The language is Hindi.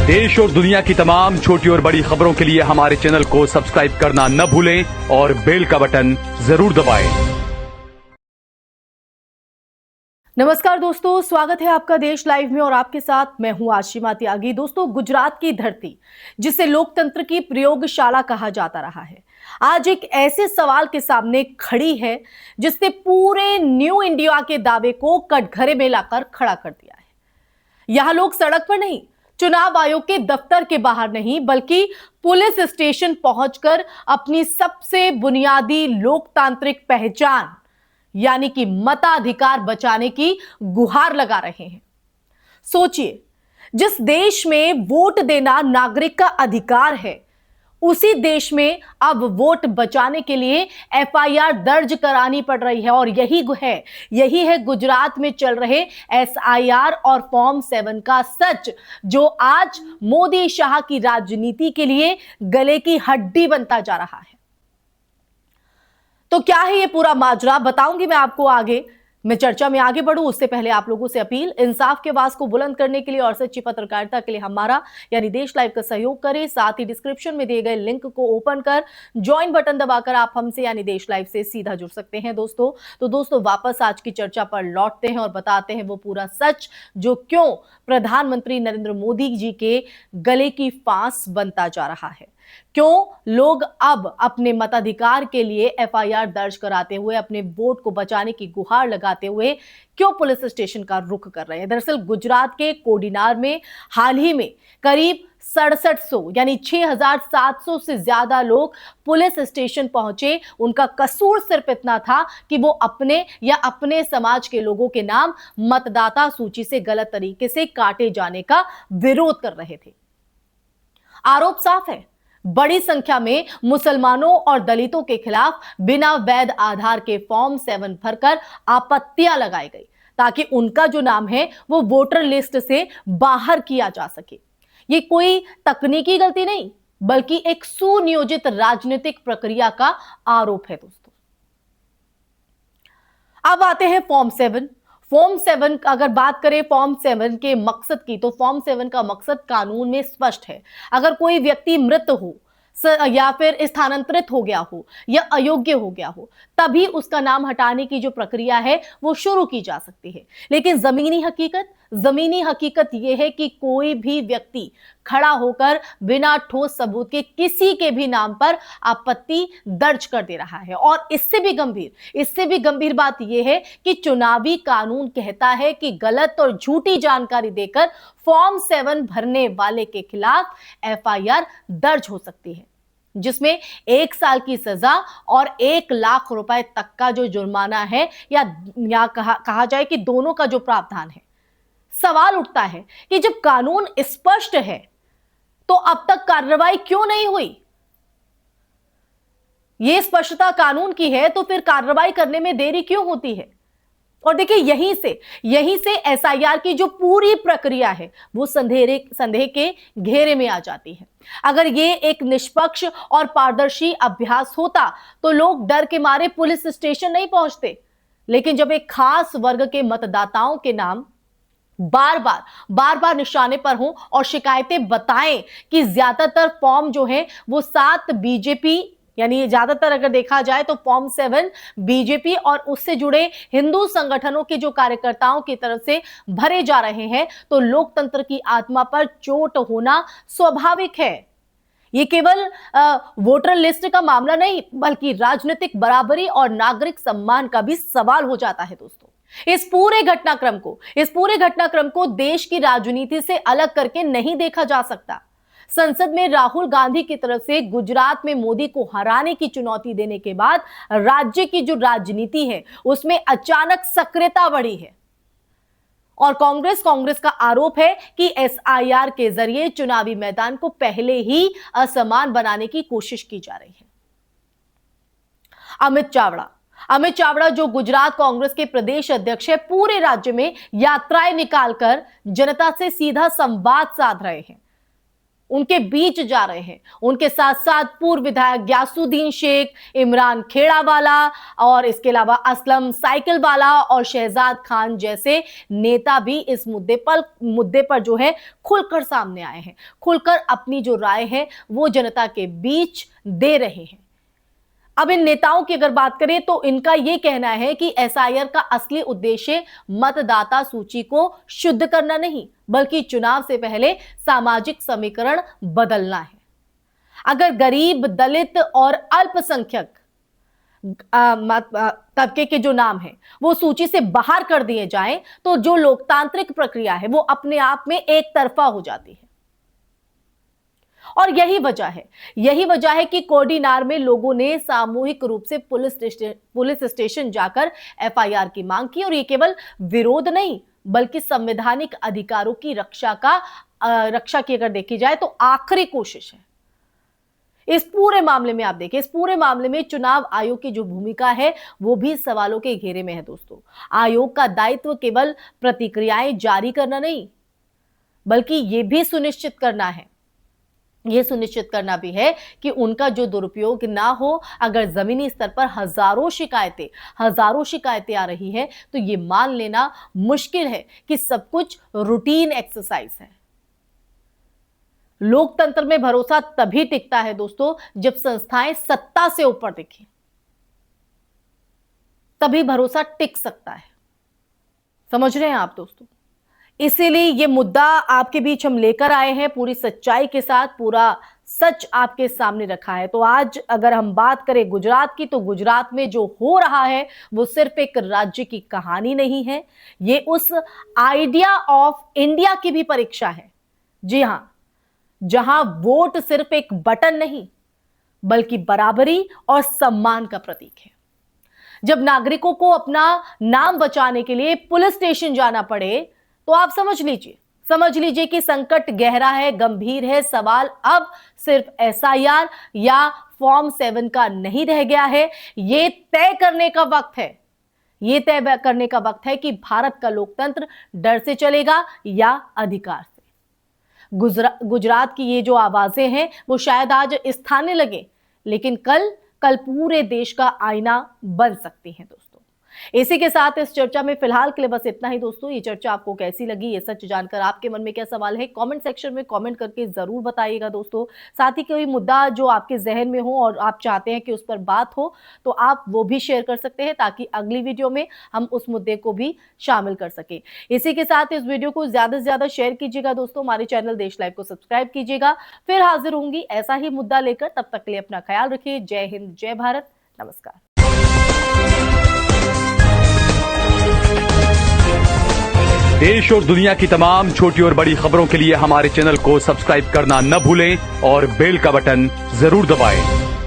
देश और दुनिया की तमाम छोटी और बड़ी खबरों के लिए हमारे चैनल को सब्सक्राइब करना न भूलें और बेल का बटन जरूर दबाएं। नमस्कार दोस्तों, स्वागत है आपका देश लाइव में और आपके साथ मैं हूं आशिमा त्यागी। दोस्तों, गुजरात की धरती जिसे लोकतंत्र की प्रयोगशाला कहा जाता रहा है, आज एक ऐसे सवाल के सामने खड़ी है जिसने पूरे न्यू इंडिया के दावे को कटघरे में लाकर खड़ा कर दिया है। यहां लोग सड़क पर नहीं, चुनाव आयोग के दफ्तर के बाहर नहीं, बल्कि पुलिस स्टेशन पहुंचकर अपनी सबसे बुनियादी लोकतांत्रिक पहचान यानी कि मताधिकार बचाने की गुहार लगा रहे हैं। सोचिए, जिस देश में वोट देना नागरिक का अधिकार है, उसी देश में अब वोट बचाने के लिए एफआईआर दर्ज करानी पड़ रही है। और यही है गुजरात में चल रहे एसआईआर और फॉर्म 7 का सच, जो आज मोदी शाह की राजनीति के लिए गले की हड्डी बनता जा रहा है। तो क्या है ये पूरा माजरा, बताऊंगी मैं आपको आगे। मैं चर्चा में आगे बढ़ूं उससे पहले आप लोगों से अपील, इंसाफ के आवाज को बुलंद करने के लिए और सच्ची पत्रकारिता के लिए हमारा यानी देश लाइव का सहयोग करें। साथ ही डिस्क्रिप्शन में दिए गए लिंक को ओपन कर ज्वाइन बटन दबाकर आप हमसे यानी देश लाइव से सीधा जुड़ सकते हैं दोस्तों वापस आज की चर्चा पर लौटते हैं और बताते हैं वो पूरा सच जो क्यों प्रधानमंत्री नरेंद्र मोदी जी के गले की फांस बनता जा रहा है। क्यों लोग अब अपने मताधिकार के लिए एफआईआर दर्ज कराते हुए, अपने वोट को बचाने की गुहार लगाते हुए क्यों पुलिस स्टेशन का रुख कर रहे हैं। दरअसल गुजरात के कोडिनार में हाल ही में करीब 6700 यानी 6700 से ज्यादा लोग पुलिस स्टेशन पहुंचे। उनका कसूर सिर्फ इतना था कि वो अपने या अपने समाज के लोगों के नाम मतदाता सूची से गलत तरीके से काटे जाने का विरोध कर रहे थे। आरोप साफ है, बड़ी संख्या में मुसलमानों और दलितों के खिलाफ बिना वैध आधार के फॉर्म 7 भरकर आपत्तियां लगाई गई ताकि उनका जो नाम है वो वोटर लिस्ट से बाहर किया जा सके। ये कोई तकनीकी गलती नहीं, बल्कि एक सुनियोजित राजनीतिक प्रक्रिया का आरोप है दोस्तों। अब आते हैं फॉर्म 7 अगर बात करें फॉर्म 7 के मकसद की, तो फॉर्म 7 का मकसद कानून में स्पष्ट है। अगर कोई व्यक्ति मृत हो या फिर स्थानांतरित हो गया हो या अयोग्य हो गया हो, तभी उसका नाम हटाने की जो प्रक्रिया है वो शुरू की जा सकती है। लेकिन जमीनी हकीकत यह है कि कोई भी व्यक्ति खड़ा होकर बिना ठोस सबूत के किसी के भी नाम पर आपत्ति दर्ज कर दे रहा है। और इससे भी गंभीर बात यह है कि चुनावी कानून कहता है कि गलत और झूठी जानकारी देकर फॉर्म 7 भरने वाले के खिलाफ एफआईआर दर्ज हो सकती है, जिसमें 1 साल की सजा और 1 लाख रुपए तक का जो जुर्माना है या कहा जाए कि दोनों का जो प्रावधान है। सवाल उठता है कि जब कानून स्पष्ट है तो अब तक कार्रवाई क्यों नहीं हुई। यह स्पष्टता कानून की है तो फिर कार्रवाई करने में देरी क्यों होती है। और देखिए, यहीं से एसआईआर की जो पूरी प्रक्रिया है वो संदेह के घेरे में आ जाती है। अगर ये एक निष्पक्ष और पारदर्शी अभ्यास होता तो लोग डर के मारे पुलिस स्टेशन नहीं पहुंचते। लेकिन जब एक खास वर्ग के मतदाताओं के नाम बार बार निशाने पर हों और शिकायतें बताएं कि ज्यादातर फॉर्म जो है वो 7 बीजेपी यानी ज्यादातर अगर देखा जाए तो फॉर्म 7 बीजेपी और उससे जुड़े हिंदू संगठनों के जो कार्यकर्ताओं की तरफ से भरे जा रहे हैं, तो लोकतंत्र की आत्मा पर चोट होना स्वाभाविक है। ये केवल वोटर लिस्ट का मामला नहीं, बल्कि राजनीतिक बराबरी और नागरिक सम्मान का भी सवाल हो जाता है दोस्तों। इस पूरे घटनाक्रम को देश की राजनीति से अलग करके नहीं देखा जा सकता। संसद में राहुल गांधी की तरफ से गुजरात में मोदी को हराने की चुनौती देने के बाद राज्य की जो राजनीति है उसमें अचानक सक्रियता बढ़ी है। और कांग्रेस का आरोप है कि एसआईआर के जरिए चुनावी मैदान को पहले ही असमान बनाने की कोशिश की जा रही है। अमित चावड़ा जो गुजरात कांग्रेस के प्रदेश अध्यक्ष है, पूरे राज्य में यात्राएं निकालकर जनता से सीधा संवाद साध रहे हैं। उनके बीच जा रहे हैं। उनके साथ साथ पूर्व विधायक गयासुद्दीन शेख, इमरान खेड़ावाला और इसके अलावा असलम साइकिल वाला और शहजाद खान जैसे नेता भी इस मुद्दे पर जो है खुलकर सामने आए हैं, खुलकर अपनी जो राय है वो जनता के बीच दे रहे हैं। अब इन नेताओं की अगर बात करें तो इनका यह कहना है कि एसआईआर का असली उद्देश्य मतदाता सूची को शुद्ध करना नहीं, बल्कि चुनाव से पहले सामाजिक समीकरण बदलना है। अगर गरीब, दलित और अल्पसंख्यक तबके के जो नाम है वो सूची से बाहर कर दिए जाएं तो जो लोकतांत्रिक प्रक्रिया है वो अपने आप में एक तरफा हो जाती है। और यही वजह है कि कोडीनार में लोगों ने सामूहिक रूप से पुलिस स्टेशन जाकर एफआईआर की मांग की। और ये केवल विरोध नहीं बल्कि संवैधानिक अधिकारों की रक्षा की अगर देखी जाए तो आखिरी कोशिश है। इस पूरे मामले में आप देखिए, इस पूरे मामले में चुनाव आयोग की जो भूमिका है वो भी सवालों के घेरे में है। दोस्तों, आयोग का दायित्व केवल प्रतिक्रियाएं जारी करना नहीं बल्कि ये सुनिश्चित करना भी है कि उनका जो दुरुपयोग ना हो। अगर जमीनी स्तर पर हजारों शिकायतें आ रही है तो ये मान लेना मुश्किल है कि सब कुछ रूटीन एक्सरसाइज है। लोकतंत्र में भरोसा तभी टिकता है दोस्तों जब संस्थाएं सत्ता से ऊपर दिखें, तभी भरोसा टिक सकता है। समझ रहे हैं आप दोस्तों? इसीलिए ये मुद्दा आपके बीच हम लेकर आए हैं, पूरी सच्चाई के साथ पूरा सच आपके सामने रखा है। तो आज अगर हम बात करें गुजरात की, तो गुजरात में जो हो रहा है वो सिर्फ एक राज्य की कहानी नहीं है, ये उस आइडिया ऑफ इंडिया की भी परीक्षा है। जी हां, जहां वोट सिर्फ एक बटन नहीं बल्कि बराबरी और सम्मान का प्रतीक है। जब नागरिकों को अपना नाम बचाने के लिए पुलिस स्टेशन जाना पड़े तो आप समझ लीजिए कि संकट गहरा है, गंभीर है। सवाल अब सिर्फ एसआईआर या फॉर्म 7 का नहीं रह गया है, ये तय करने का वक्त है कि भारत का लोकतंत्र डर से चलेगा या अधिकार से। गुजरात की ये जो आवाजें हैं वो शायद आज स्थानीय लगे, लेकिन कल पूरे देश का आईना बन सकती हैं दोस्तों। इसी के साथ इस चर्चा में फिलहाल के लिए बस इतना ही दोस्तों। ये चर्चा आपको कैसी लगी, ये सच जानकर आपके मन में क्या सवाल है, कमेंट सेक्शन में कमेंट करके जरूर बताइएगा दोस्तों। साथ ही कोई मुद्दा जो आपके जहन में हो और आप चाहते हैं कि उस पर बात हो तो आप वो भी शेयर कर सकते हैं ताकि अगली वीडियो में हम उस मुद्दे को भी शामिल कर सके। इसी के साथ इस वीडियो को ज्यादा से ज्यादा शेयर कीजिएगा दोस्तों। हमारे चैनल देश लाइव को सब्सक्राइब कीजिएगा। फिर हाजिर होंगी ऐसा ही मुद्दा लेकर, तब तक के लिए अपना ख्याल रखिए। जय हिंद, जय भारत, नमस्कार। देश और दुनिया की तमाम छोटी और बड़ी खबरों के लिए हमारे चैनल को सब्सक्राइब करना न भूलें और बेल का बटन जरूर दबाएं।